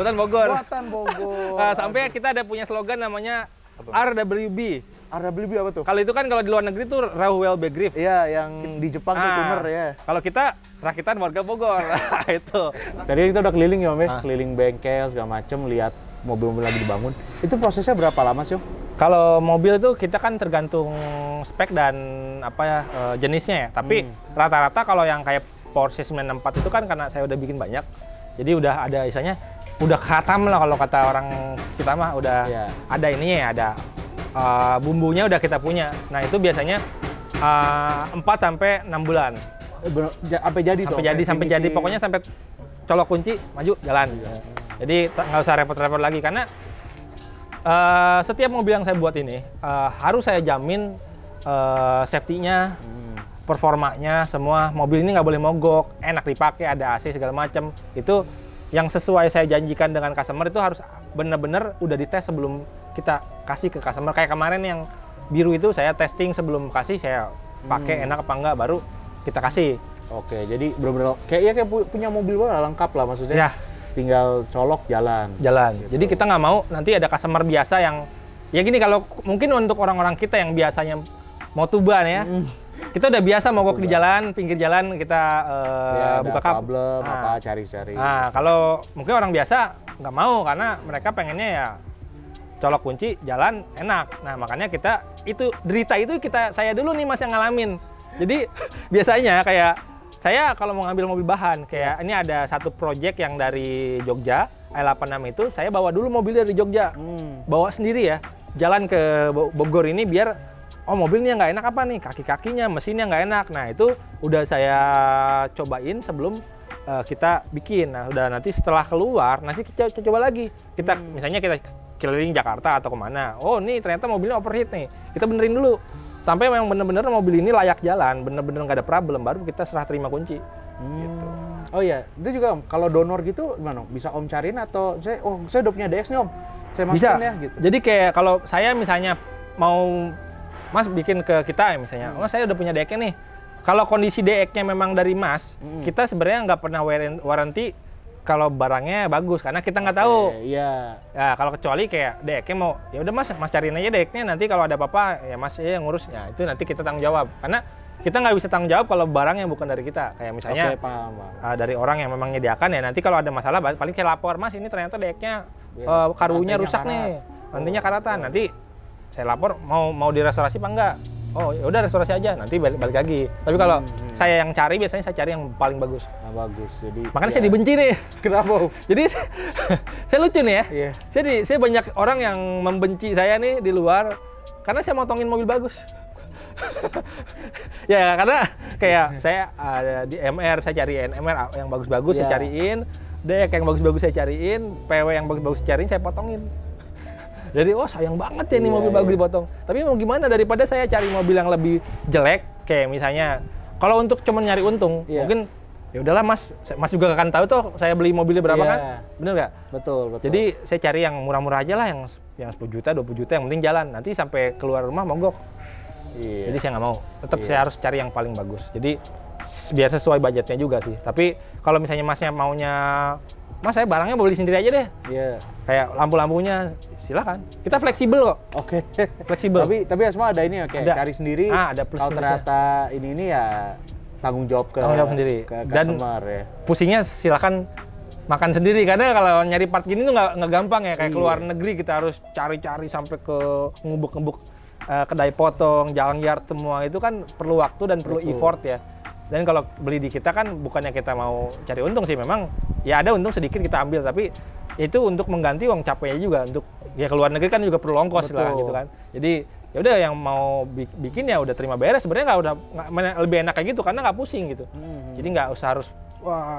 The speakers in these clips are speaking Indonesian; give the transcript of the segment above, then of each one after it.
Buatan Bogor. Buatan Bogor. Sampai kita ada punya slogan namanya RWB. RWB apa tuh? Kalau itu kan kalau di luar negeri tuh Rauwel Begriff. Iya, yang di Jepang tuh tuner ya. Kalau kita rakitan warga Bogor. Itu. Tadi kita udah keliling ya Om ya, keliling bengkel segala macem, lihat mobil-mobil lagi dibangun. Itu prosesnya berapa lama sih Om? Kalau mobil itu kita kan tergantung spek dan apa ya jenisnya ya. Tapi rata-rata kalau yang kayak Porsche 964 itu kan karena saya udah bikin banyak. Jadi udah ada istilahnya udah khatam lah kalau kata orang kita mah udah ada ininya ya, ada bumbunya udah kita punya. Nah, itu biasanya 4 sampai 6 bulan. Sampai jadi tuh. Sampai jadi pokoknya sampai colok kunci, maju, jalan. Jadi nggak usah repot-repot lagi karena setiap mobil yang saya buat ini harus saya jamin safety-nya, performanya, semua. Mobil ini nggak boleh mogok, enak dipakai, ada AC segala macam. Itu yang sesuai saya janjikan dengan customer itu harus benar-benar udah dites sebelum kita kasih ke customer. Kayak kemarin yang biru itu saya testing sebelum kasih, saya pakai enak apa enggak baru kita kasih. Oke, jadi benar-benar kayak punya mobil lengkap lah maksudnya. Ya. Tinggal colok jalan. Gitu. Jadi kita nggak mau nanti ada customer biasa yang ya gini, kalau mungkin untuk orang-orang kita yang biasanya mau tuban ya. Kita udah biasa mogok di jalan, pinggir jalan kita buka problem apa cari-cari. Nah, kalau mungkin orang biasa nggak mau karena mereka pengennya ya colok kunci jalan enak. Nah, makanya kita itu derita itu saya dulu nih Mas yang ngalamin. Jadi biasanya kayak saya kalau mau ngambil mobil bahan, kayak ini ada satu project yang dari Jogja, i86 itu, saya bawa dulu mobil dari Jogja. Bawa sendiri ya, jalan ke Bogor ini biar, mobilnya nggak enak apa nih, kaki-kakinya, mesinnya nggak enak. Nah, itu udah saya cobain sebelum kita bikin. Nah, udah nanti setelah keluar, nanti kita coba lagi. Misalnya kita keliling Jakarta atau kemana, ini ternyata mobilnya overheat nih, kita benerin dulu. Sampai memang bener-bener mobil ini layak jalan, bener-bener nggak ada problem, baru kita serah terima kunci. Gitu. Oh iya, itu juga Om, kalau donor gitu gimana? Bisa Om cariin atau saya udah punya DX nih Om, saya masukin ya gitu. Jadi kayak kalau saya misalnya mau Mas bikin ke kita ya misalnya, saya udah punya DX nih. Kalau kondisi DX-nya memang dari Mas, kita sebenarnya nggak pernah warranty kalau barangnya bagus karena kita nggak tahu. Iya. Ya kalau kecuali kayak DX-nya mau, ya udah Mas cariin aja DX-nya, nanti kalau ada apa-apa ya Mas yang ngurus. Ya itu nanti kita tanggung jawab. Karena kita nggak bisa tanggung jawab kalau barang yang bukan dari kita. Kayak misalnya paham. Dari orang yang memang menyediakan ya, nanti kalau ada masalah paling saya lapor, Mas ini ternyata DX-nya karunya rusak nih, nantinya karatan. Nanti saya lapor mau direstorasi apa enggak. Oh ya udah restorasi aja, nanti balik lagi. Tapi kalau saya yang cari, biasanya saya cari yang paling bagus. Nah, bagus. Jadi makanya saya dibenci nih. Kenapa? Jadi saya lucu nih ya. Iya. Saya banyak orang yang membenci saya nih di luar karena saya motongin mobil bagus. Ya karena kayak saya di MR saya cariin MR yang bagus-bagus saya cariin, DX yang bagus-bagus saya cariin, PW yang bagus-bagus saya cariin, saya potongin. Jadi sayang banget ya ini mobil bagus dipotong. Tapi mau gimana, daripada saya cari mobil yang lebih jelek kayak misalnya kalau untuk cuma nyari untung, mungkin ya udahlah Mas juga akan tahu tuh saya beli mobilnya berapa kan? Bener nggak? Betul. Jadi saya cari yang murah-murah aja lah, yang 10 juta, 20 juta yang penting jalan. Nanti sampai keluar rumah mogok. Jadi saya nggak mau. Tetap saya harus cari yang paling bagus. Jadi biar sesuai budgetnya juga sih. Tapi kalau misalnya Masnya maunya, Mas saya barangnya beli sendiri aja deh. Kayak lampu-lampunya silakan. Kita fleksibel kok. Oke. Fleksibel. Tapi semua ada ini cari sendiri. Ada plus. Kalau ternyata ini ya tanggung jawab sendiri. Ke customer ya. Pusingnya silakan makan sendiri, karena kalau nyari part gini tuh nggak gampang ya. Kayak keluar negeri kita harus cari-cari sampai ke ngubuk-ngubuk kedai potong, jalan yard, semua itu kan perlu waktu dan perlu effort ya. Dan kalau beli di kita kan bukannya kita mau cari untung sih, memang ya ada untung sedikit kita ambil, tapi itu untuk mengganti uang capeknya juga, untuk ya keluar negeri kan juga perlu ongkos lah gitu kan. Jadi ya udah yang mau bikin ya udah terima beres, sebenarnya lebih enak kayak gitu karena nggak pusing gitu. Jadi nggak usah harus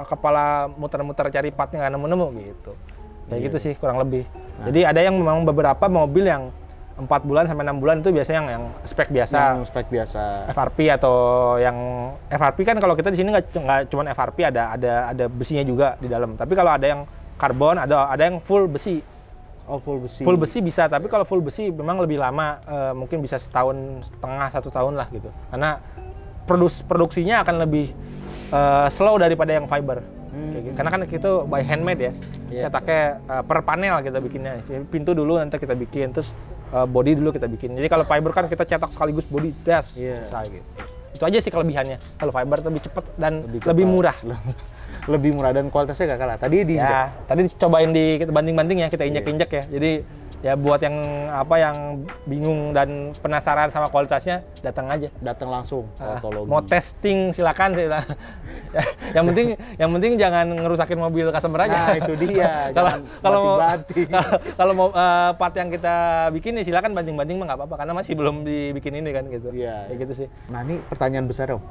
kepala muter-muter cari partnya nggak nemu-nemu gitu. Kayak gitu sih kurang lebih. Jadi ada yang memang beberapa mobil yang 4 bulan sampai 6 bulan itu biasanya yang spek biasa. Yang spek biasa. FRP atau yang FRP kan kalau kita di sini nggak cuma FRP, ada besinya juga di dalam. Tapi kalau ada yang karbon, ada yang full besi. Oh, full besi. Full besi bisa, tapi kalau full besi memang lebih lama, mungkin bisa 1,5 tahun, 1 tahun lah gitu. Karena produksinya akan lebih slow daripada yang fiber. Kayak gitu. Karena kan itu by handmade ya. Cetaknya per panel kita bikinnya. Pintu dulu nanti kita bikin, terus body dulu kita bikin. Jadi kalau fiber kan kita cetak sekaligus body, bisa gitu. Itu aja sih kelebihannya. Kalau fiber lebih cepat dan lebih murah. Lebih murah dan kualitasnya gak kalah. Tadi tadi cobain kita banding-banding ya, kita injek-injek ya. Jadi ya buat yang bingung dan penasaran sama kualitasnya, datang aja. Datang langsung. Mau testing silakan sih. yang penting jangan ngerusakin mobil customer aja. Nah, itu dia. Kalau mau part yang kita bikin ya silakan banding-banding mah nggak apa-apa karena masih belum dibikin ini kan gitu. Iya. Kayak gitu sih. Nah, ini pertanyaan besar Om.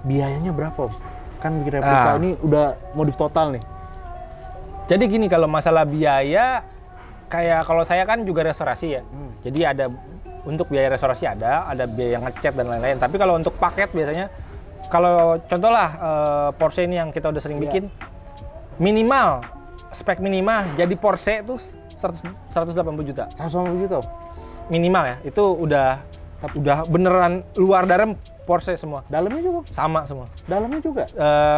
Biayanya berapa Om? Kan bikin replika ini udah modif total nih. Jadi gini, kalau masalah biaya, kayak kalau saya kan juga restorasi ya. Jadi ada untuk biaya restorasi ada biaya ngecat dan lain-lain. Tapi kalau untuk paket biasanya, kalau contohlah Porsche ini yang kita udah sering bikin, minimal spek minimal jadi Porsche itu 180 juta. 180 juta? Minimal ya, itu udah beneran luar dalam Porsche semua. Dalamnya juga? Sama semua. Dalamnya juga?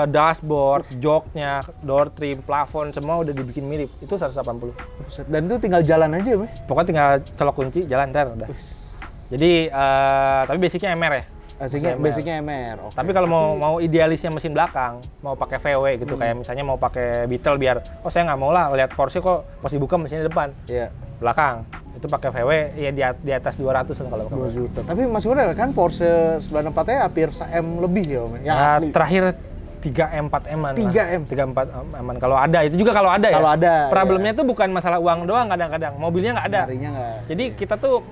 Dashboard, joknya, door trim, plafon, semua udah dibikin mirip. Itu 180. Dan itu tinggal jalan aja, Bang? Pokoknya tinggal colok kunci, jalan ntar udah. Jadi, tapi basicnya MR ya? Basicnya MR. Okay. Tapi kalau mau idealisnya mesin belakang, mau pakai VW gitu, kayak misalnya mau pakai Beetle biar, saya nggak mau lah lihat Porsche kok pas dibuka mesinnya depan. Iya. Belakang. Itu pakai VW ya di atas 200 lah kalau pakai 2 juta. Tapi masih benar kan Porsche 964-nya hampir 1M lebih ya Om? Yang asli. Terakhir 3M 4M-an. 3M. 3-4M-an kalau ada. Itu juga kalau ada ya. Kalau ada. Problemnya tuh bukan masalah uang doang kadang-kadang. Mobilnya nggak ada. Nyarinya nggak. Jadi kita tuh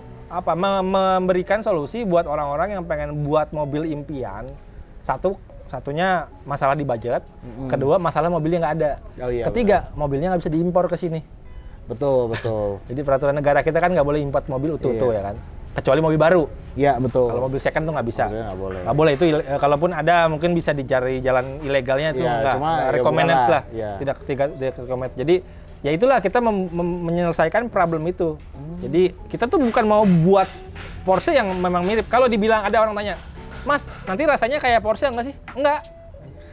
memberikan solusi buat orang-orang yang pengen buat mobil impian. Satunya masalah di budget. Kedua masalah mobilnya nggak ada. Ketiga mobilnya nggak bisa diimpor ke sini. Betul. Jadi peraturan negara kita kan nggak boleh import mobil utuh-utuh ya kan. Kecuali mobil baru. Iya, betul. Kalau mobil second tuh nggak bisa. Nggak boleh itu, kalaupun ada mungkin bisa dicari jalan ilegalnya itu nggak recommended lah. Tidak recommended. Jadi ya itulah kita menyelesaikan problem itu. Jadi kita tuh bukan mau buat Porsche yang memang mirip. Kalau dibilang ada orang tanya, Mas, nanti rasanya kayak Porsche nggak sih? Enggak.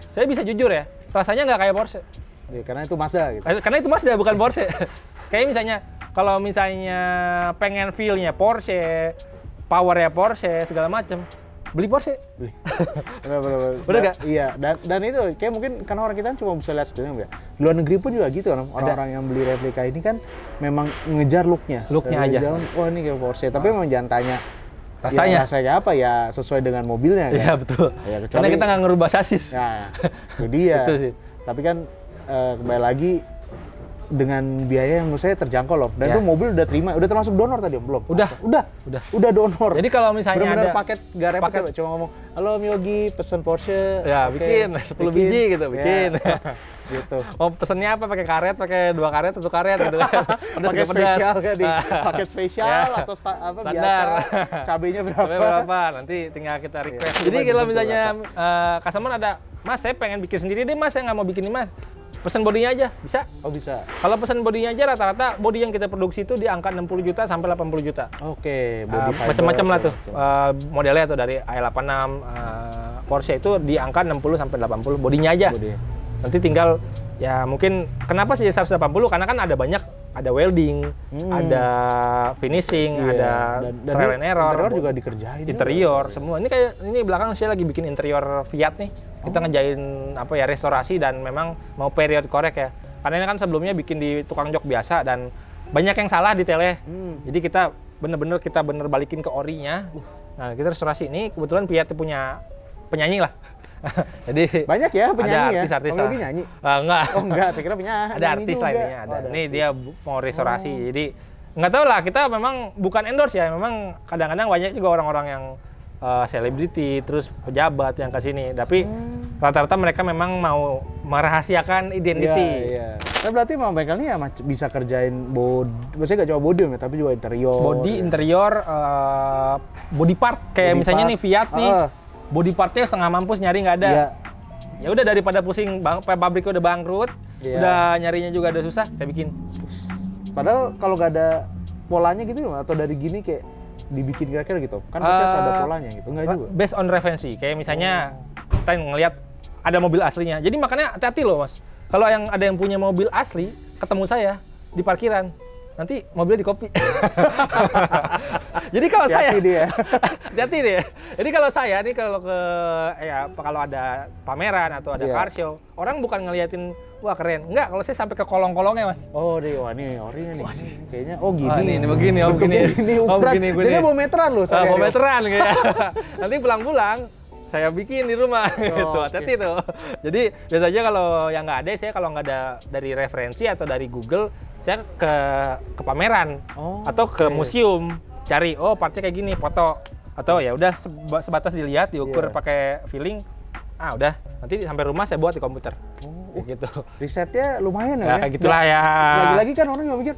Saya bisa jujur ya, rasanya nggak kayak Porsche. Ya, karena itu Mazda gitu. Karena itu Mazda bukan Porsche. Kayak misalnya kalau misalnya pengen feel-nya Porsche, power-nya Porsche segala macam, beli Porsche. Bener gak? Iya, dan itu kayak mungkin karena orang kita cuma bisa lihat screen ya. Luar negeri pun juga gitu kan, orang-orang yang beli replika ini kan memang ngejar looknya aja. Wah ini kayak Porsche, tapi memang jangan tanya rasanya apa ya, sesuai dengan mobilnya kan. Iya betul. Ya, karena kita nggak ngerubah sasis. Nah, itu dia. Itu sih. Tapi kan kembali lagi dengan biaya yang menurut saya terjangkau loh. Dan itu mobil udah termasuk donor tadi Om? Belum? Udah donor. Jadi kalau misalnya bener-bener paket, gak repot cuma ngomong, halo Miyogi, pesen Porsche. Ya, bikin 10 biji gitu, bikin. Gitu. Mau pesennya apa? Pakai karet, pakai 2 karet, 1 karet gitu kan. Pakai spesial kan di paket spesial atau biasa. Cabenya berapa? Nanti tinggal kita request. Jadi kalau misalnya customer ada, Mas saya pengen bikin sendiri deh Mas, saya nggak mau bikin ini Mas. Pesen bodinya aja, bisa? Oh bisa. Kalau pesen bodinya aja rata-rata bodi yang kita produksi itu di angka 60 juta sampai 80 juta. Oke, bodi macam-macam lah tuh. Modelnya tuh dari i86, Porsche itu di angka 60 sampai 80 bodinya aja. Nanti tinggal ya mungkin kenapa sih 180? Karena kan ada banyak, ada welding, ada finishing, ada trial and error. Interior juga dikerjain. Interior semua. Ini kayak ini belakang saya lagi bikin interior Fiat nih. Kita ngejain restorasi dan memang mau period korek ya. Karena ini kan sebelumnya bikin di tukang jok biasa dan banyak yang salah detailnya. Jadi kita bener balikin ke orinya. Nah, kita restorasi ini kebetulan Fiat punya penyanyi lah. Jadi banyak ya penyanyi ada artis-artis ya? Lagi nyanyi? Enggak. Oh enggak, saya kira ada artis lah ini. Ada. Ini dia mau restorasi. Jadi nggak tahu lah, kita memang bukan endorse ya. Memang kadang-kadang banyak juga orang-orang yang selebriti, terus pejabat yang ke sini. Tapi rata-rata mereka memang mau merahasiakan identiti. Iya. Tapi berarti memang bengkel ini ya bisa kerjain body, maksudnya nggak cuma body tapi juga interior. Body, interior, body part. Kayak misalnya nih Fiat nih, body partnya setengah mampus nyari nggak ada. Ya udah daripada pusing, pabriknya udah bangkrut, udah nyarinya juga udah susah, kita bikin. Padahal kalau nggak ada polanya gitu atau dari gini kayak dibikin kira-kira gitu, kan pasti harus ada polanya gitu, nggak juga? Based on referensi, kayak misalnya kita ngelihat ada mobil aslinya, jadi makanya hati-hati loh Mas. Kalau yang ada yang punya mobil asli, ketemu saya di parkiran, nanti mobilnya di copy. Jadi kalau saya, hati-hati dia. Jadi kalau saya nih kalau ada pameran atau ada car show, orang bukan ngeliatin wah keren, enggak. Kalau saya sampai ke kolong-kolongnya mas. Oh deh, wah nih ori nih, kayaknya gini. Ini begini, begini. Jadi mau meteran loh. Mau meteran kayak. Nanti pulang-pulang saya bikin di rumah gitu, hati-hati tuh. Jadi biasanya kalau yang nggak ada, saya kalau nggak ada dari referensi atau dari Google, saya ke pameran atau ke museum cari partnya kayak gini, foto atau ya udah sebatas dilihat diukur pakai feeling, udah nanti sampai rumah saya buat di komputer. Gitu. Risetnya lumayan ya. Kayak gitulah ya. Lagi-lagi kan orang juga mikir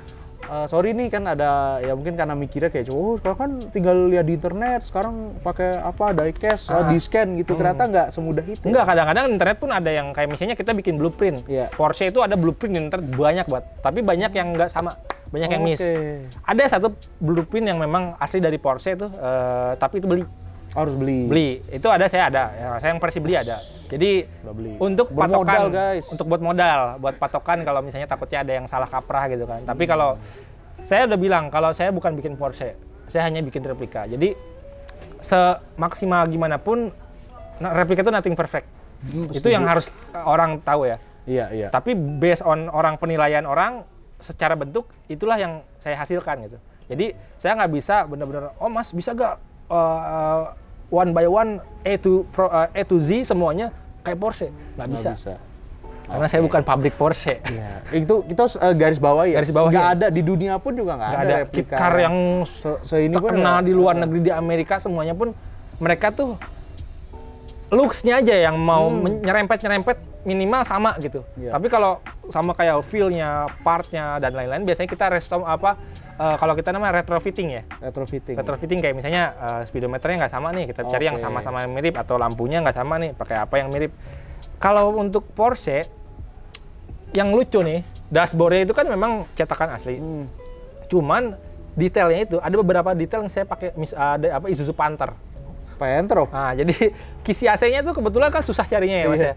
sorry nih kan ada ya mungkin karena mikirnya kayak sekarang kan tinggal lihat di internet, sekarang pakai apa diecast, di scan gitu. Ternyata nggak semudah itu. Enggak, kadang-kadang internet pun ada yang kayak misalnya kita bikin blueprint. Porsche itu ada blueprint di internet banyak banget, tapi banyak yang nggak sama, banyak yang miss. Ada satu blueprint yang memang asli dari Porsche itu, tapi itu beli. Harus beli. Itu ada, saya ada. Ya, saya yang versi beli ada. Jadi untuk patokan, untuk buat modal, buat patokan kalau misalnya takutnya ada yang salah kaprah gitu kan. Tapi kalau saya udah bilang kalau saya bukan bikin Porsche, saya hanya bikin replika. Jadi semaksimal gimana pun replika itu nothing perfect. Itu yang harus orang tahu ya. Iya. Tapi based on penilaian orang secara bentuk itulah yang saya hasilkan gitu. Jadi saya nggak bisa benar-benar mas bisa gak one by one A to Z semuanya kayak Porsche, nggak bisa. Karena saya bukan pabrik Porsche. Ya. Itu kita garis bawah ya. Nggak ada di dunia pun juga nggak ada replika car yang terkenal di luar negeri, di Amerika semuanya pun mereka tuh looks-nya aja yang mau nyerempet minimal sama gitu. Tapi kalau sama kayak feel-nya, part-nya dan lain-lain biasanya kita kalau kita namanya retrofitting ya. Retrofitting kayak misalnya speedometernya nggak sama nih, kita cari yang sama-sama mirip, atau lampunya nggak sama nih, pakai apa yang mirip. Kalau untuk Porsche yang lucu nih, dashboard-nya itu kan memang cetakan asli. Cuman detailnya itu ada beberapa detail yang saya pakai Isuzu Panther. Nah, jadi kisi AC-nya tuh kebetulan kan susah carinya ya mas ya.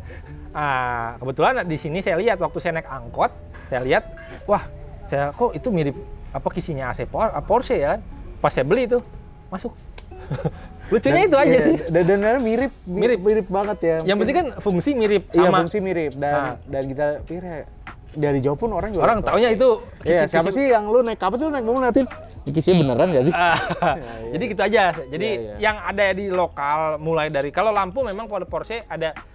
Kebetulan di sini saya lihat waktu saya naik angkot, saya lihat, kok itu mirip kisinya AC Porsche ya kan. Pas saya beli itu masuk. Lucunya itu aja sih. Dan mirip banget ya. Yang penting kan fungsi mirip sama. Iya, fungsi mirip dan kita pikir dari jauh pun orang taunya itu siapa sih yang lu naik mobil nanti kisinya beneran nggak sih? Jadi gitu aja. Jadi yang ada di lokal mulai dari kalau lampu memang pada Porsche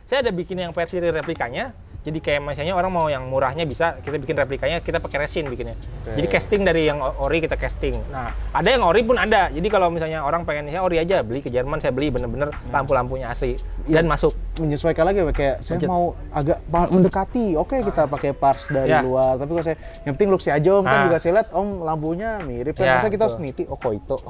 saya ada bikin yang versi replikanya. Jadi kayak misalnya orang mau yang murahnya bisa kita bikin replikanya, kita pakai resin bikinnya. Jadi casting dari yang ori kita casting. Nah, ada yang ori pun ada. Jadi kalau misalnya orang pengennya ori aja, beli ke Jerman, saya beli bener-bener lampu-lampunya asli dan masuk. Menyesuaikan lagi kayak saya mau agak mendekati. Kita pakai parts dari luar. Tapi kalau saya yang penting look si Ajo kan juga saya lihat lampunya mirip kan. Masa kita harus niti Koito.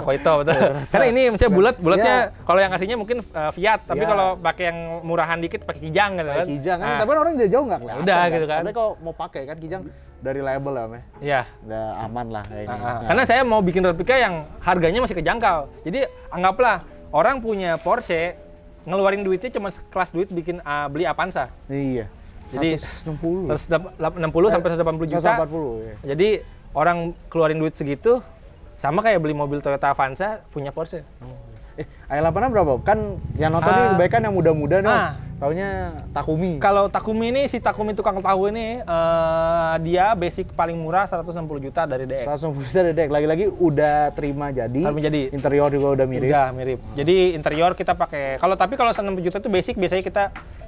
Koito betul. Karena ini misalnya bulatnya kalau yang aslinya mungkin Fiat, tapi kalau pakai yang murahan dikit pakai Kijang gitu kan. Kijang kan. Tapi orang dari jauh nggak kelihatan. Udah gitu kan. Tapi kalau mau pakai kan Kijang dari label ya, Iya. Udah aman lah kayak ini. Karena saya mau bikin replika yang harganya masih kejangkau. Jadi anggaplah orang punya Porsche ngeluarin duitnya cuma kelas duit bikin beli Avanza. Iya. Jadi 160 sampai 180 juta. 140 ya. Jadi orang keluarin duit segitu sama kayak beli mobil Toyota Avanza punya Porsche. i8 berapa? Kan yang nonton ini kebanyakan yang muda-muda dong. Taunya Takumi. Kalau Takumi ini, si Takumi tukang tahu ini, dia basic paling murah 160 juta dari DX. 160 juta dari DX. Lagi-lagi udah terima jadi. Interior juga udah mirip. Udah mirip. Jadi interior kita pakai. Kalau 160 juta itu basic, biasanya kita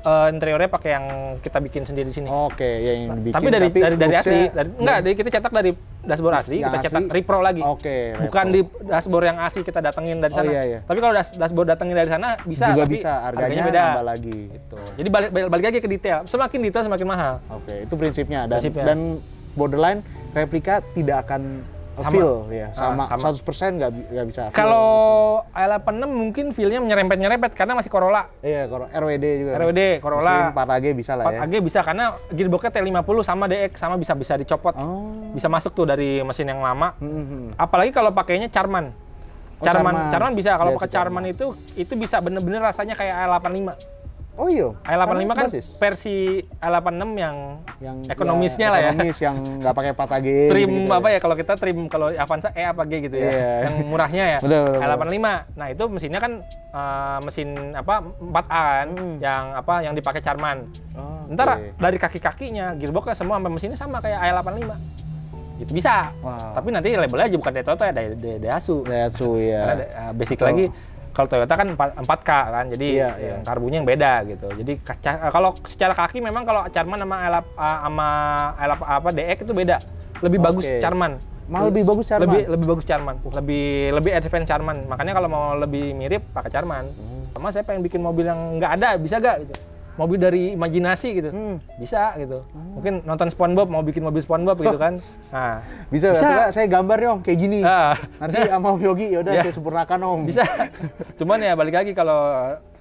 interiornya pakai yang kita bikin sendiri di sini. Oke, yang dibikin. Tapi dari asli. Dari kita cetak dari dashboard asli, kita cetak repro lagi. Oke. Bukan di dashboard yang asli kita datengin dari sana. Iya. Tapi kalau dashboard datengin dari sana bisa. Juga tapi bisa. Harganya beda. Nambah lagi. Gitu. Jadi balik lagi ke detail. Semakin detail semakin mahal. Oke, itu prinsipnya. Dan borderline replika tidak akan feel ya, sama 100% nggak bisa feel. Kalau i86 mungkin feel-nya nyerempet karena masih Corolla. Iya, RWD juga. RWD, Corolla. 4AG bisa lah ya. 4AG bisa karena gearbox-nya T50 sama DX sama bisa dicopot. Bisa masuk tuh dari mesin yang lama. Apalagi kalau pakainya Charman. Charman bisa. Kalau pakai Charman itu bisa bener-bener rasanya kayak i85. Oh iya. i85 kan versi i86 yang ekonomisnya lah ya. Ekonomis yang nggak pakai 4AG. Trim gitu apa ya kalau kita trim kalau Avanza apa G gitu ya. Yang murahnya ya. Betul. i85. Nah, itu mesinnya kan mesin 4A kan yang dipakai Charman. Ntar dari kaki-kakinya gearboxnya semua sampai mesinnya sama kayak i85. Gitu bisa. Tapi nanti labelnya aja bukan Toyota ya, Daihatsu. Daihatsu ya. Karena basic lagi kalau Toyota kan 4K kan, jadi yang karbunya yang beda gitu. Jadi kalau secara kaki memang kalau Charman sama DX itu beda. Lebih bagus Charman. Malah lebih bagus Charman. Lebih bagus Charman. Lebih advance Charman. Makanya kalau mau lebih mirip pakai Charman. Sama saya pengen bikin mobil yang nggak ada, bisa nggak gitu. Mobil dari imajinasi gitu. Bisa gitu. Mungkin nonton SpongeBob mau bikin mobil SpongeBob gitu kan. Nah, bisa. Saya gambar nih Om kayak gini. Nanti sama Om Yogi ya udah saya sempurnakan Om. Bisa. Cuman ya balik lagi kalau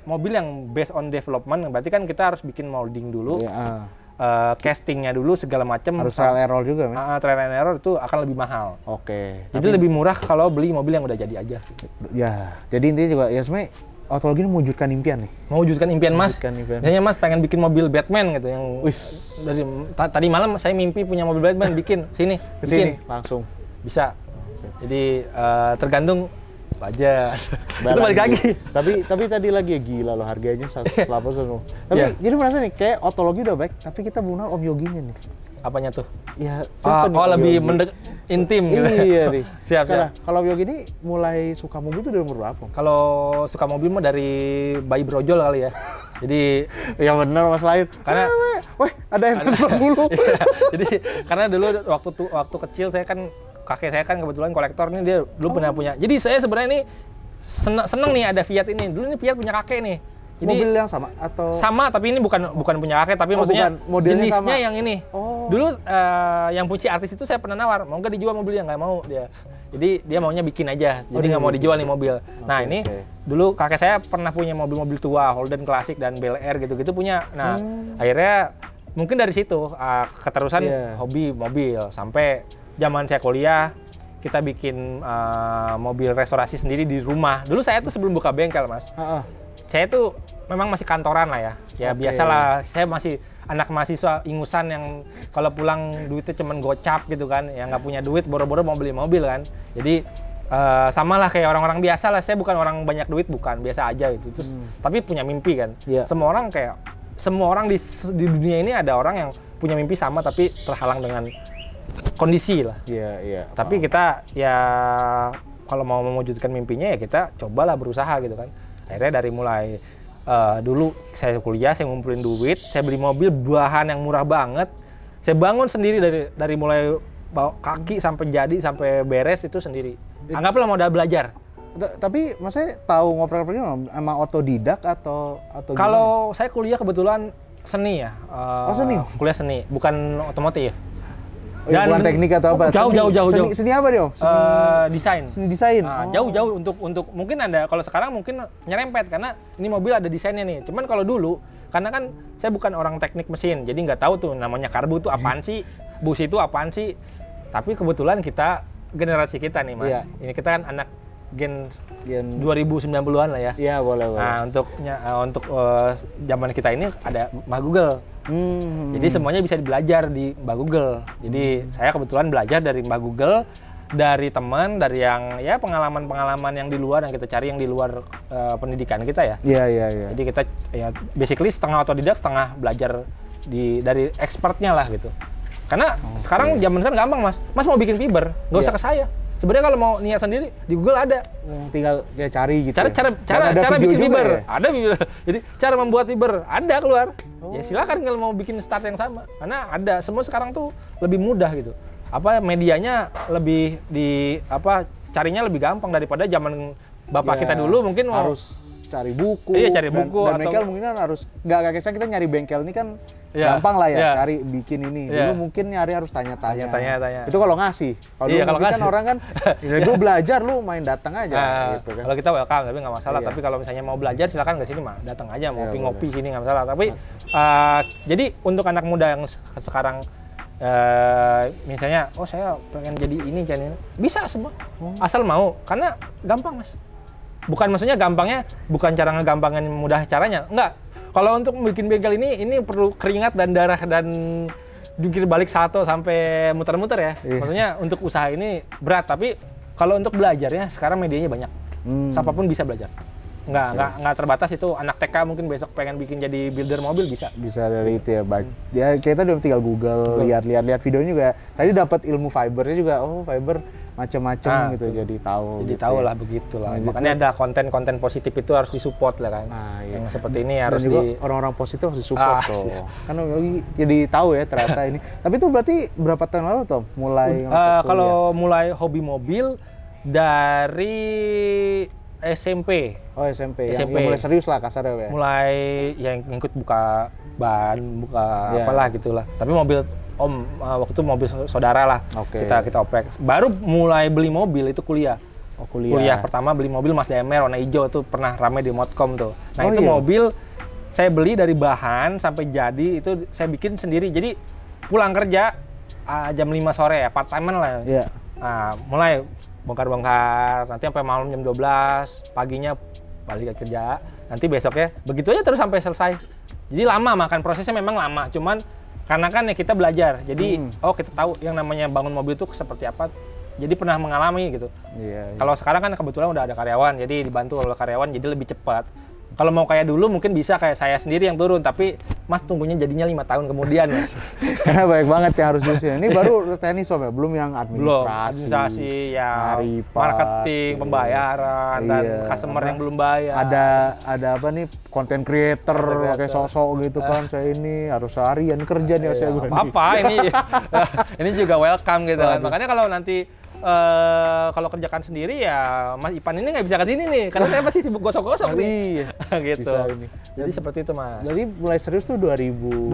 mobil yang based on development berarti kan kita harus bikin molding dulu. Castingnya dulu segala macam. Harus trial error juga kan? Trial and error itu akan lebih mahal. Jadi lebih murah kalau beli mobil yang udah jadi aja. Ya, jadi intinya juga ya sebenarnya Autologi ini mewujudkan impian nih. Mewujudkan impian Mas. Misalnya Mas pengen bikin mobil Batman gitu yang dari tadi malam saya mimpi punya mobil Batman bikin kesini langsung bisa. Jadi tergantung budget. Itu balik lagi. Tapi tadi lagi ya gila loh harganya 180 loh. Tapi jadi merasa nih kayak Autologi udah baik tapi kita belum kenal Om Yoginya nih. Apanya tuh? Ya, lebih intim gitu. Iya nih. Siap. Kalau Yogi ini mulai suka mobil tuh dari umur berapa? Kalau suka mobil mah dari bayi brojol kali ya. Jadi yang benar Mas lahir. Karena ada MS50. Jadi karena dulu waktu kecil saya kan kakek saya kan kebetulan kolektor nih, dia dulu pernah punya. Jadi saya sebenarnya ini seneng nih ada Fiat ini. Dulu ini Fiat punya kakek nih. Jadi, mobil yang sama atau sama tapi ini bukan punya kakek tapi maksudnya jenisnya sama. Yang ini. Dulu yang Puci Artis itu saya pernah nawar, mau nggak dijual mobilnya, nggak mau dia. Jadi dia maunya bikin aja. Jadi nggak mau dijual nih mobil. Nah, ini dulu kakek saya pernah punya mobil-mobil tua, Holden Classic dan Bel Air gitu-gitu punya. Nah, akhirnya mungkin dari situ keterusan hobi mobil sampai zaman saya kuliah kita bikin mobil restorasi sendiri di rumah. Dulu saya tuh sebelum buka bengkel, Mas. Saya tuh memang masih kantoran lah ya. Ya biasalah, saya masih anak mahasiswa ingusan yang kalau pulang duitnya cuman gocap gitu kan. Ya nggak punya duit, boro-boro mau beli mobil kan. Jadi sama lah kayak orang-orang biasa lah. Saya bukan orang banyak duit, bukan. Biasa aja gitu. Terus, tapi punya mimpi kan. Semua orang di dunia ini ada orang yang punya mimpi sama tapi terhalang dengan kondisi lah. Tapi kita ya kalau mau mewujudkan mimpinya ya kita cobalah berusaha gitu kan. Akhirnya dari mulai dulu saya kuliah, saya ngumpulin duit, saya beli mobil bahan yang murah banget. Saya bangun sendiri dari mulai bawa kaki sampai jadi sampai beres itu sendiri. Anggaplah modal belajar. Tapi maksudnya tahu ngoprek-ngoprek emang otodidak atau kalau saya kuliah kebetulan seni ya. Seni? Kuliah seni, bukan otomotif. Bukan teknik atau apa? Jauh. Seni apa dia? Desain. Seni desain. Jauh untuk mungkin ada kalau sekarang mungkin nyerempet karena ini mobil ada desainnya nih. Cuman kalau dulu karena kan saya bukan orang teknik mesin, jadi nggak tahu tuh namanya karbu itu apaan sih, busi itu apaan sih. Tapi kebetulan kita generasi kita nih Mas. Ini kita kan anak gen 2090-an lah ya. Iya, boleh. Nah, untuk zaman kita ini ada Mbah Google. Jadi semuanya bisa belajar di Mbah Google. Jadi saya kebetulan belajar dari Mbah Google, dari teman, dari yang ya pengalaman-pengalaman yang di luar yang kita cari yang di luar pendidikan kita ya. Iya. Jadi kita ya basically setengah otodidak, setengah belajar dari expertnya lah gitu. Karena sekarang zaman kan gampang Mas. Mas mau bikin fiber, nggak usah ke saya. Sebenarnya kalau mau niat sendiri di Google ada. Tinggal ya cari gitu. Cara bikin fiber. Ada fiber. Jadi cara membuat fiber ada keluar. Ya silakan kalau mau bikin start yang sama. Karena ada semua sekarang tuh lebih mudah gitu. Medianya lebih carinya lebih gampang daripada zaman bapak kita dulu mungkin harus cari buku. Iya, cari buku dan bengkel mungkin kan harus nggak kayak kita nyari bengkel ini kan gampang lah ya, cari bikin ini. Dulu mungkin nyari harus tanya-tanya. Itu kalau ngasih. Kalau dulu kan orang kan gue belajar lu main datang aja gitu kan. Kalau kita welcome tapi nggak masalah, tapi kalau misalnya mau belajar silakan ke sini mah, datang aja mau ngopi sini nggak masalah. Tapi jadi untuk anak muda yang sekarang misalnya saya pengen jadi ini bisa semua. Asal mau, karena gampang Mas. Bukan maksudnya gampangnya bukan cara ngegampangin mudah caranya. Enggak. Kalau untuk bikin bengkel ini perlu keringat dan darah dan jungkir balik salto sampai muter-muter ya. Maksudnya untuk usaha ini berat, tapi kalau untuk belajarnya sekarang medianya banyak. Siapapun bisa belajar. Nggak terbatas itu anak TK mungkin besok pengen bikin jadi builder mobil bisa. Bisa dari itu ya, baik. Ya kita udah tinggal Google, lihat videonya juga. Tadi dapat ilmu fibernya juga. Oh, fiber macam-macam gitu, jadi tahu. Jadi tahu lah begitulah. Makanya ada konten-konten positif itu harus disupport lah kan. Yang seperti ini harus orang-orang positif harus disupport tuh. Kan jadi tahu ya ternyata ini. Tapi itu berarti berapa tahun lalu Tom mulai? Kalau mulai hobi mobil dari SMP. Oh SMP. Yang mulai serius lah kasarnya ya. Mulai yang ngikut buka ban, apalah gitulah. Tapi mobil waktu itu mobil saudara lah. Kita oprek. Baru mulai beli mobil itu kuliah. Kuliah pertama beli mobil Mazda MR warna hijau tuh pernah rame di Modcom tuh. Nah itu mobil saya beli dari bahan sampai jadi itu saya bikin sendiri. Jadi pulang kerja jam 5 sore ya, part time lah. Nah mulai bongkar-bongkar, nanti sampai malam jam 12, paginya balik ke kerja, nanti besoknya begitu aja terus sampai selesai. Jadi lama makan prosesnya memang lama, cuman karena kan ya kita belajar, jadi kita tahu yang namanya bangun mobil itu seperti apa, jadi pernah mengalami gitu. Kalau sekarang kan kebetulan udah ada karyawan, jadi dibantu oleh karyawan jadi lebih cepat. Kalau mau kayak dulu mungkin bisa kayak saya sendiri yang turun, tapi Mas tunggunya jadinya 5 tahun kemudian Mas. Karena banyak banget yang harus diusin. Ini baru teknis Om ya, belum yang administrasi ya, marketing, pembayaran, dan customer yang belum bayar. Ada apa nih, content creator kayak sosok gitu kan, saya ini harus harian kerja nih harus saya apa ini juga welcome gitu kan. Makanya kalau nanti kalau kerjakan sendiri ya Mas Ipan ini nggak bisa ke sini nih karena saya masih sibuk gosok-gosok nih. Gitu. Jadi seperti itu Mas. Jadi mulai serius tuh 2015.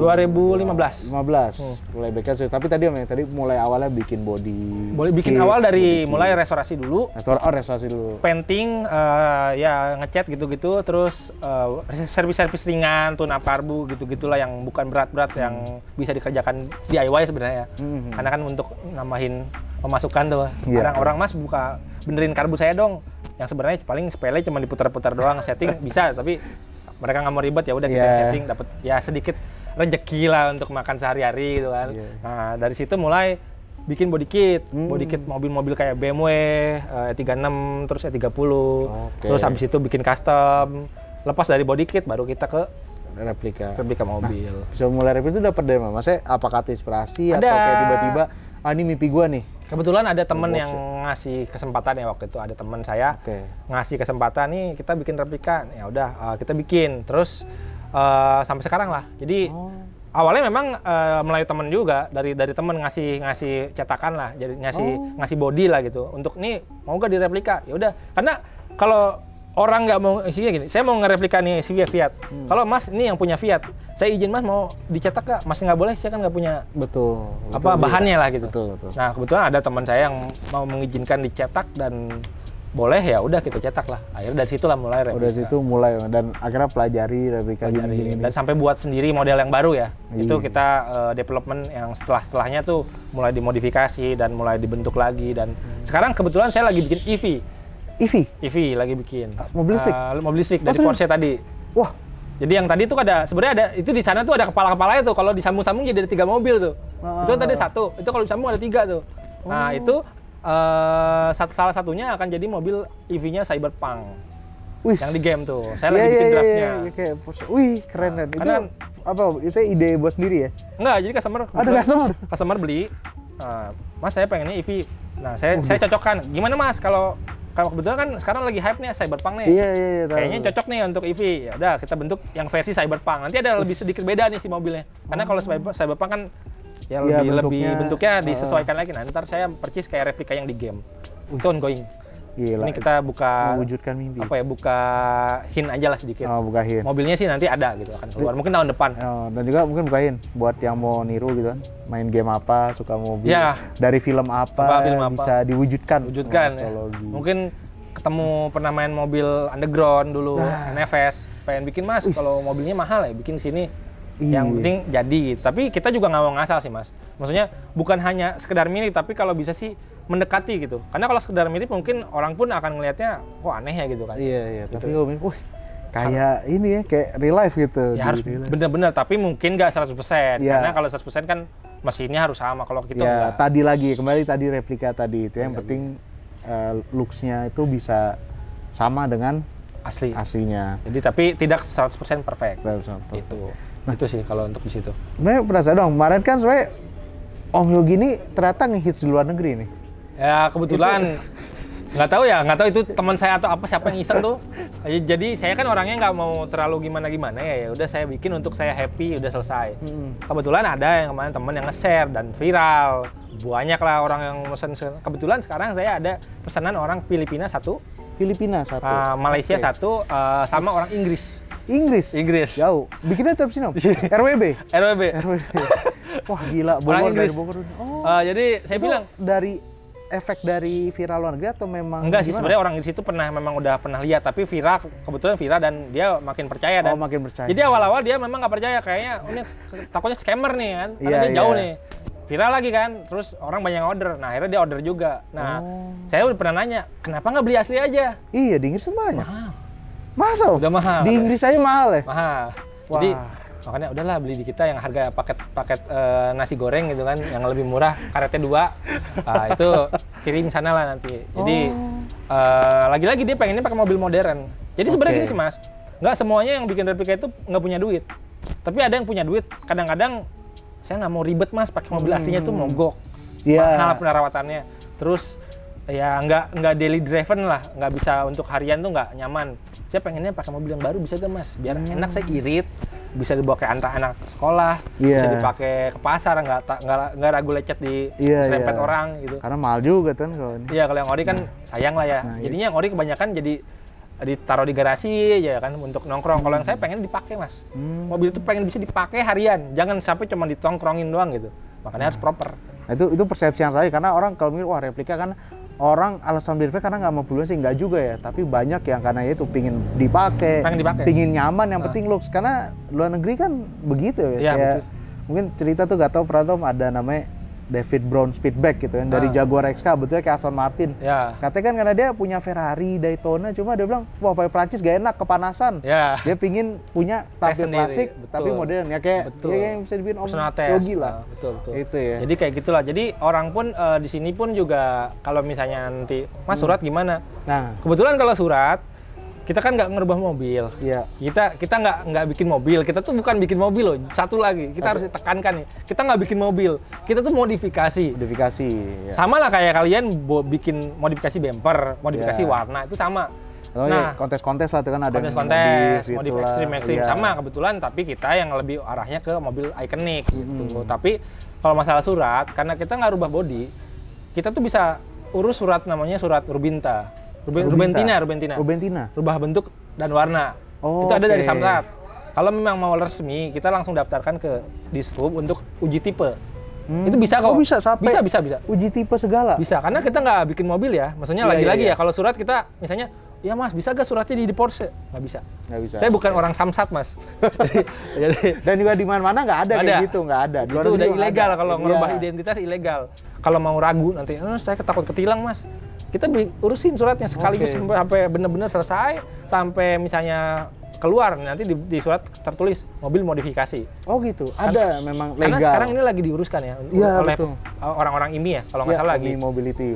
Mulai bengkel serius. Tapi tadi mulai awalnya bikin body. Bikin awal dari mulai restorasi dulu. Restorasi dulu. Painting, ya ngecat gitu-gitu, terus servis-servis ringan, tune-up karbu gitu-gitulah yang bukan berat-berat yang bisa dikerjakan DIY sebenarnya. Karena kan untuk nambahin pemasukan tuh. Orang-orang Mas buka benerin karbu saya dong. Yang sebenarnya paling sepele cuma diputar-putar doang, setting bisa, tapi mereka nggak mau ribet ya udah kita setting dapat ya sedikit rezeki lah untuk makan sehari-hari gitu kan. Nah, dari situ mulai bikin body kit mobil-mobil kayak BMW E36 terus E30. Terus habis itu bikin custom. Lepas dari body kit baru kita ke replika mobil. Nah, bisa mulai replika itu dapat dari mana? Maksudnya apakah inspirasi atau kayak tiba-tiba ini mimpi gua nih? Kebetulan ada temen yang ngasih kesempatan ya waktu itu, ada teman saya ngasih kesempatan nih kita bikin replika, ya udah kita bikin terus sampai sekarang lah. Jadi awalnya memang melalui temen juga dari temen ngasih cetakan lah, jadi ngasih body lah gitu untuk nih mau gak direplika, ya udah karena kalau orang nggak mau gini, saya mau ngereplika nih si Fiat. Kalau Mas ini yang punya Fiat, saya izin Mas mau dicetak gak? Mas nggak boleh, saya kan nggak punya bahannya lah gitu. Betul. Nah kebetulan ada teman saya yang mau mengizinkan dicetak dan boleh ya udah kita cetak lah. Akhirnya dari situlah mulai replika. Dari situ mulai dan akhirnya pelajari replika gini. Dan sampai buat sendiri model yang baru ya. Itu kita development yang setelahnya tuh mulai dimodifikasi dan mulai dibentuk lagi dan sekarang kebetulan saya lagi bikin EV lagi bikin. Mobil listrik dari Porsche tadi. Wah. Jadi yang tadi tuh sebenarnya ada itu di sana tuh ada kepala-kepalanya tuh. Kalau disambung-sambung jadi ada 3 mobil tuh. Itu tadi 1. Itu kalau disambung ada 3 tuh. Nah, itu salah satunya akan jadi mobil EV-nya Cyberpunk. Yang di game tuh. Saya lagi bikin draftnya. Wih, keren kan. Itu apa? Saya ide buat sendiri ya? Enggak, jadi customer beli. Mas saya pengennya EV. Nah, saya cocokkan. Gimana Mas kalau kebetulan kan sekarang lagi hype nih Cyberpunk nih. Iya. Kayaknya cocok nih untuk EV. Ya udah kita bentuk yang versi Cyberpunk. Nanti ada lebih sedikit beda nih si mobilnya. Karena kalau Cyberpunk kan ya lebih bentuknya disesuaikan lagi. Nah, ntar saya percis kayak replika yang di game. Itu ongoing. Gila. Ini kita buka mewujudkan mimpi. Buka hint aja lah sedikit. Buka hint. Mobilnya sih nanti ada gitu akan keluar. Mungkin tahun depan. Dan juga mungkin buka hint buat yang mau niru gitu kan. Main game apa, suka mobil. Dari film apa bisa diwujudkan. Mungkin ketemu pernah main mobil underground dulu, NFS. Pengen bikin Mas, kalau mobilnya mahal ya bikin sini. Yang penting jadi. Tapi kita juga nggak mau ngasal sih Mas. Maksudnya bukan hanya sekedar mirip, tapi kalau bisa sih mendekati gitu. Karena kalau sekedar mirip mungkin orang pun akan ngelihatnya kok aneh ya gitu kan. Iya. Gitu. Tapi gue kayak ini ya, kayak real life gitu. Ya harus bener-bener, tapi mungkin nggak 100%. Karena kalau 100% kan mesinnya harus sama, kalau kita enggak. Kembali tadi replika tadi itu yang penting looks-nya itu bisa sama dengan aslinya. Jadi tapi tidak 100% perfect. Itu sih kalau untuk di situ. Sebenarnya penasaran dong, kemarin kan sebenarnya Om Yogi ini ternyata ngehits di luar negeri nih. Ya kebetulan nggak tahu itu teman saya atau apa, siapa yang iseng tuh. Jadi saya kan orangnya nggak mau terlalu gimana ya udah saya bikin untuk saya happy, udah selesai. Kebetulan ada yang kemarin teman yang nge-share dan viral, banyak lah orang yang mesen. Kebetulan sekarang saya ada pesanan orang Filipina satu, Malaysia satu, sama orang Inggris. Jauh. Bikinnya terus sini, RWB. Wah gila, Bogor dari Bogor. Jadi saya bilang dari efek dari viral luar negeri atau memang enggak sih, sebenarnya orang Inggris itu memang udah pernah lihat, tapi kebetulan viral dan dia makin percaya. Jadi awal-awal dia memang nggak percaya, kayaknya ini takutnya scammer nih kan, karena dia jauh nih. Viral lagi kan, terus orang banyak order. Nah akhirnya dia order juga. Nah saya udah pernah nanya, kenapa nggak beli asli aja? Iya, di Inggris banyak. Mahal. Udah mahal. Di Inggris aja mahal ya? Mahal. Jadi makanya udahlah beli di kita yang harga paket nasi goreng gitu kan, yang lebih murah, karetnya 2. Nah, itu kirim sana lah nanti. Jadi lagi-lagi dia pengennya pakai mobil modern. Jadi sebenarnya gini sih Mas, nggak semuanya yang bikin replika itu nggak punya duit. Tapi ada yang punya duit. Kadang-kadang saya nggak mau ribet Mas, pakai mobil aslinya itu mogok, mahal perawatannya. Terus ya nggak daily driven lah, nggak bisa untuk harian tuh nggak nyaman. Saya pengennya pakai mobil yang baru, bisa gak Mas? Biar enak, saya irit, bisa dibawa ke anak sekolah, bisa dipakai ke pasar, nggak ragu lecet di serempet orang gitu. Karena mahal juga kan kalau ini. Iya, kalau yang ori kan sayang lah ya. Jadinya yang ori kebanyakan jadi ditaruh di garasi ya kan untuk nongkrong. Kalau yang saya pengen dipakai Mas. Mobil itu pengen bisa dipakai harian, jangan sampai cuma ditongkrongin doang gitu. Makanya harus proper. Itu persepsi yang salah, karena orang kalau mikir wah replika kan orang alasan beli replika karena nggak mau beli sih, nggak juga ya, tapi banyak yang karena itu pingin dipakai, pingin nyaman, yang penting looks, karena luar negeri kan begitu ya. Kayak mungkin cerita tuh gak tau pernah ada namanya David Brown Speedback gitu kan, dari Jaguar XK, betulnya kayak Aston Martin. Katanya kan karena dia punya Ferrari, Daytona, cuma dia bilang, wah pakai Prancis gak enak, kepanasan. Dia pingin punya tampil klasik, tapi modern. Ya kayak yang bisa dibikin Om Yogi lah. Betul. Itu ya. Jadi kayak gitulah. Jadi orang pun di sini pun juga, kalau misalnya nanti, Mas surat gimana? Nah, kebetulan kalau surat, kita kan nggak ngerubah mobil. Kita nggak bikin mobil. Kita tuh bukan bikin mobil loh. Satu lagi, kita harus tekankan nih. Kita nggak bikin mobil. Kita tuh modifikasi. Sama lah kayak kalian bikin modifikasi bumper, modifikasi warna, itu sama. Nah, kontes-kontes lah tuh kan ada kontes, modif ekstrim sama kebetulan. Tapi kita yang lebih arahnya ke mobil ikonik gitu. Tapi kalau masalah surat, karena kita nggak rubah body, kita tuh bisa urus surat namanya surat Rubinta. Rubentina. Rubah bentuk dan warna. Itu ada dari Samsat. Kalau memang mau resmi, kita langsung daftarkan ke Dishub untuk uji tipe. Itu bisa kok. Bisa. Uji tipe segala. Bisa, karena kita nggak bikin mobil ya. Maksudnya lagi-lagi ya, kalau surat kita misalnya, ya Mas, bisa gak suratnya di Porsche? Nggak bisa. Saya bukan orang Samsat Mas. jadi, dan juga di mana-mana nggak ada kayak gitu, nggak ada. Itu udah ilegal, kalau ngerubah identitas ilegal. Kalau mau ragu nanti, saya takut ketilang Mas. Kita urusin suratnya sekaligus sampai benar-benar selesai, sampai misalnya keluar nanti di surat tertulis mobil modifikasi. Oh gitu. Ada memang legal. Karena sekarang ini lagi diuruskan ya oleh orang-orang IMI ya, kalau nggak salah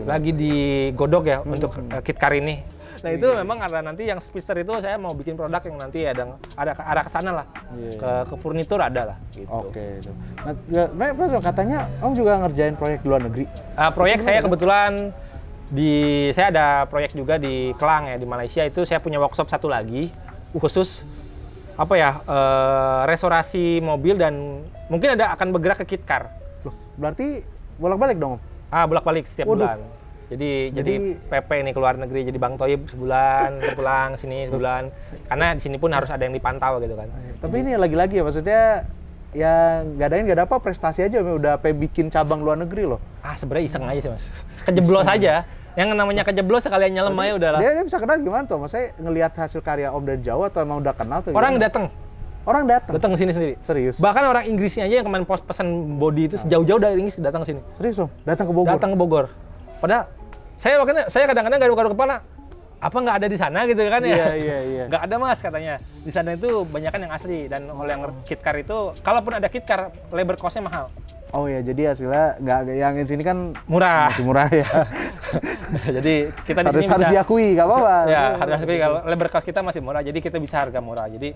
lagi digodok ya untuk kit car ini. Nah itu memang ada nanti yang Speedster itu saya mau bikin produk yang nanti ada ke sana lah, ke furnitur ada lah. Gitu. Nah, katanya Om juga ngerjain proyek di luar negeri. Proyek saya kebetulan saya ada proyek juga di Klang ya, di Malaysia. Itu saya punya workshop satu lagi khusus restorasi mobil, dan mungkin akan bergerak ke kit car. Berarti bolak-balik dong? Bolak-balik setiap bulan. Jadi PP nih ke luar negeri, jadi Bang Toyib sebulan pulang sini sebulan, karena di sini pun harus ada yang dipantau gitu kan. Tapi ini lagi-lagi ya, maksudnya ya nggak ada apa prestasi aja, udah bikin cabang luar negeri loh. Sebenarnya iseng aja sih Mas, kejeblos aja. Yang namanya kejeblos sekalian nyelem aja udah lah. Dia bisa kenal gimana tuh? Maksudnya ngelihat hasil karya Om dari Jawa atau emang udah kenal tuh? Orang datang ke sini sendiri. Serius? Bahkan orang Inggrisnya aja yang kemarin pesan body itu jauh-jauh dari Inggris datang ke sini. Serius Om? Datang ke Bogor? Datang ke Bogor. Padahal saya kadang-kadang garuk-garuk kepala. apa nggak ada di sana gitu kan ya? Iya. Nggak ada mas katanya. Di sana itu banyak kan yang asli dan oleh yang KitKar itu, kalaupun ada KitKar, labor cost-nya mahal. Oh ya, jadi hasilnya nggak yang di sini kan murah. Masih murah ya. Jadi kita di sini harus diakui, nggak apa-apa. Ya harus diakui kalau labor cost kita masih murah, jadi kita bisa harga murah. Jadi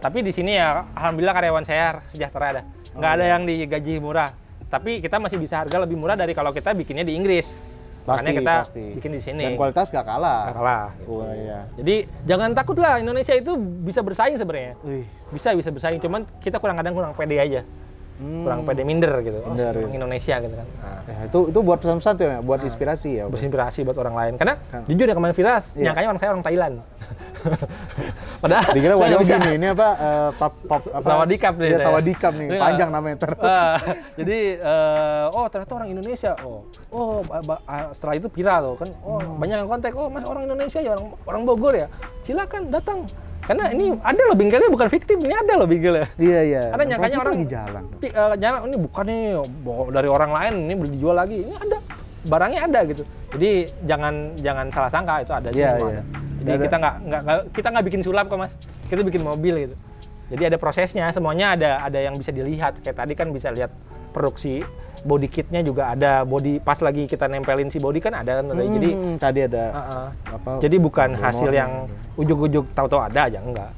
tapi di sini ya alhamdulillah karyawan saya sejahtera ada. Nggak ada yang digaji murah. Tapi kita masih bisa harga lebih murah dari kalau kita bikinnya di Inggris. Makanya kita bikin di sini. Dan kualitas gak kalah. Gak kalah. Gitu. Iya. Jadi jangan takut lah, Indonesia itu bisa bersaing sebenarnya. Bisa bersaing, cuman kita kurang pede aja. Kurang pede, minder gitu. Minder, Indonesia gitu kan. Nah. Itu buat pesan-pesan tuh ya, buat inspirasi ya. Inspirasi buat orang lain. Karena jujur ya kemarin viral, nyangkanya orang saya orang Thailand. Padahal dikira waduh gini, ini apa Sawadikap nih. Ya, Sawadikap nih, panjang namanya jadi ternyata orang Indonesia. Setelah itu viral tuh kan. Banyak yang kontak, Mas orang Indonesia ya, orang Bogor ya. Silakan datang. Karena ini ada loh bengkelnya, bukan fiktif, ini ada loh bengkelnya. Iya. Karena nyangkanya orang di jalan. Ini bukan nih dari orang lain, ini beli dijual lagi. Ini ada. Barangnya ada gitu. Jadi jangan salah sangka, itu ada semua. Ada. Jadi kita nggak bikin sulap kok mas, kita bikin mobil gitu. Jadi ada prosesnya, semuanya ada yang bisa dilihat. Kayak tadi kan bisa lihat produksi body kitnya juga ada, body pas lagi kita nempelin si body kan ada kan. Jadi tadi ada. Jadi bukan hasil yang ujuk-ujuk tahu-tahu ada aja, enggak.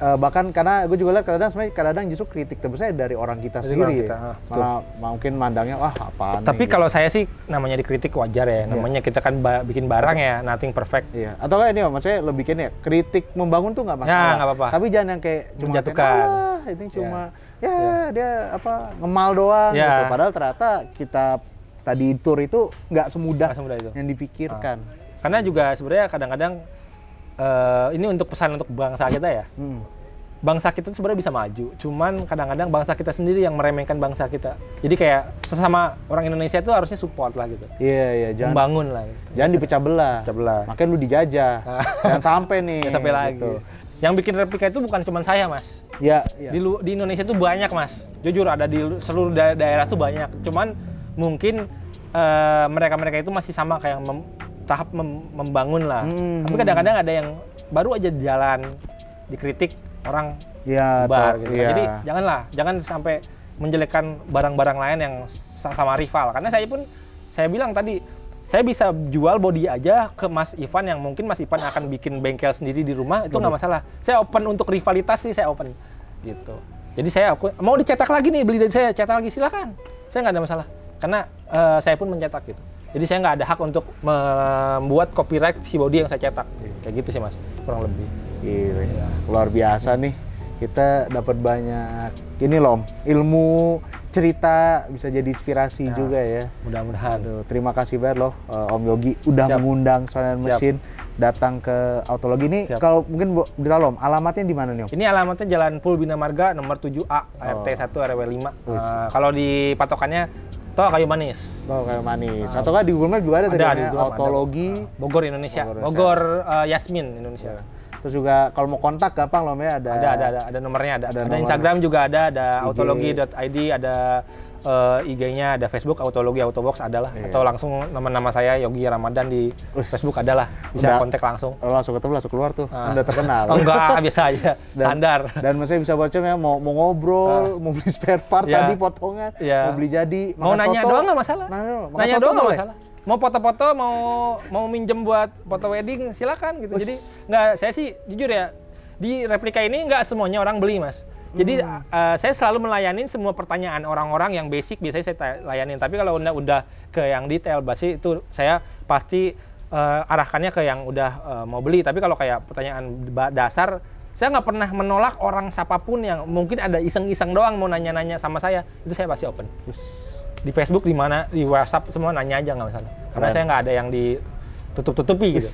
Bahkan karena gue juga lihat kadang justru kritik terbesar dari orang kita sendiri. Mungkin mandangnya wah apaan. Tapi kalau saya sih namanya dikritik wajar ya. Namanya kita kan bikin barang ya, nothing perfect. Iya. Atau kayak ini maksudnya lebih bikin ya kritik membangun tuh nggak masalah. Ya, nggak apa-apa. Tapi jangan yang kayak cuma menjatuhkan. Itu cuma dia ngemal doang gitu. Padahal ternyata kita tadi tour itu nggak semudah itu yang dipikirkan. Karena juga sebenarnya kadang-kadang ini untuk pesan untuk bangsa kita ya. Bangsa kita sebenarnya bisa maju, cuman kadang-kadang bangsa kita sendiri yang meremehkan bangsa kita. Jadi kayak sesama orang Indonesia itu harusnya support lah gitu. Iya, jangan membangun lah gitu. Jangan dipecah belah. Makanya lu dijajah. Jangan sampai nih. Jangan sampai lagi. Gitu. Yang bikin replika itu bukan cuma saya, Mas. Iya. Di Indonesia itu banyak, Mas. Jujur ada di seluruh daerah tuh banyak. Cuman mungkin mereka-mereka itu masih sama kayak tahap membangun lah. Tapi kadang-kadang ada yang baru aja jalan dikritik orang bubar gitu. Jadi jangan sampai menjelekkan barang-barang lain yang sama rival. Karena saya bilang tadi, saya bisa jual body aja ke Mas Ivan yang mungkin Mas Ivan akan bikin bengkel sendiri di rumah, itu nggak masalah. Saya open untuk rivalitas sih, saya open gitu. Jadi mau dicetak lagi nih, beli dari saya, cetak lagi silakan. Saya nggak ada masalah. Karena saya pun mencetak gitu. Jadi saya nggak ada hak untuk membuat copyright si body yang saya cetak. Kayak gitu sih Mas, kurang lebih. Iya. Luar biasa nih, kita dapat banyak ini loh, ilmu, cerita, bisa jadi inspirasi juga ya. Mudah-mudahan. Terima kasih banget loh Om Yogi udah mengundang Sound & Machine datang ke Autologi ini. Kalau mungkin beritahu Om, alamatnya di mana nih Om? Ini alamatnya Jalan Pul Bina Marga nomor 7A, RT 1 RW 5. Kalau di patokannya Tol Kayu Manis. Atau kan di Google Maps juga ada tadi Autologi Bogor Indonesia. Bogor Yasmin Indonesia. Terus juga kalau mau kontak gampang loh ya, ada nomornya, ada Instagram juga ada autologi.id, ada IG-nya, ada Facebook Autologi Autobox adalah, atau langsung nama saya Yogi Ramadan di Facebook adalah, bisa kontak langsung. Langsung ketemu, langsung keluar tuh, udah terkenal. Enggak, biasa aja, standar. Dan maksudnya bisa baca ya, mau ngobrol, mau beli spare part tadi potongan, mau beli jadi, mau nanya doang nggak masalah. Nanya doang nggak masalah. Mau foto-foto, mau minjem buat foto wedding, silakan gitu. Jadi saya sih jujur ya, di replika ini nggak semuanya orang beli Mas. Jadi saya selalu melayani semua pertanyaan orang-orang yang basic, biasanya saya layanin. Tapi kalau udah ke yang detail, pasti itu saya pasti arahkannya ke yang udah mau beli. Tapi kalau kayak pertanyaan dasar, saya nggak pernah menolak orang siapapun yang mungkin ada iseng-iseng doang mau nanya-nanya sama saya, itu saya pasti open. Di Facebook, di mana, di WhatsApp, semua nanya aja nggak masalah. Karena saya nggak ada yang ditutup-tutupi gitu.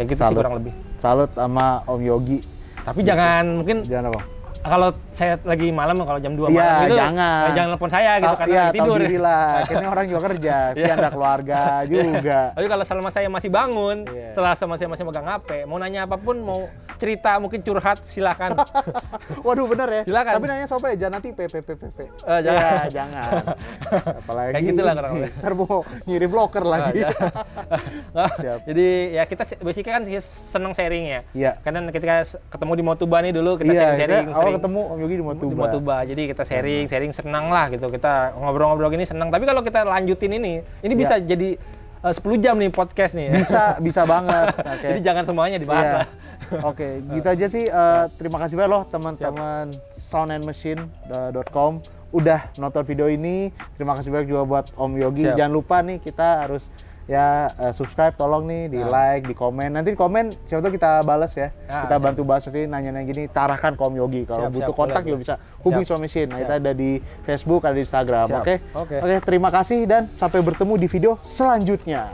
Kayak gitu sih kurang lebih. Salut sama Om Yogi. Tapi jangan apa? Kalau saya lagi malam, kalau jam 2 malam gitu, jangan telepon saya gitu karena lagi tidur. Tahu diri lah, akhirnya orang juga kerja, sih ada keluarga juga. Tapi kalau selama saya masih bangun, setelah saya masih megang HP, mau nanya apapun, mau cerita, mungkin curhat, silakan. Waduh bener ya, silakan. Tapi nanya soalnya jangan nanti PPPPP. Jangan. Apalagi kayak gitulah kurang lebih. Ntar mau ngirim blocker lagi. Jadi ya kita basically kan seneng sharing ya. Iya. Karena ketika ketemu di Motuba nih dulu, kita sharing. Ketemu Om Yogi di Motuba. Jadi kita sharing senang lah gitu. Kita ngobrol-ngobrol gini senang. Tapi kalau kita lanjutin ini bisa jadi 10 jam nih podcast nih. Bisa banget. Jadi jangan semuanya dibahas lah. Oke, gitu aja sih. Terima kasih banget loh teman-teman soundandmachine.com udah nonton video ini. Terima kasih banyak juga buat Om Yogi. Jangan lupa nih kita harus subscribe, tolong nih, di like, di komen. Nanti di komen siapa tahu kita balas ya. Kita bantu balas sih, nanya-nanya gini, arahkan ke Om Yogi. Kalau butuh kontak juga bisa hubungi Sound Machine. Nah, kita ada di Facebook, ada di Instagram. Oke, terima kasih dan sampai bertemu di video selanjutnya.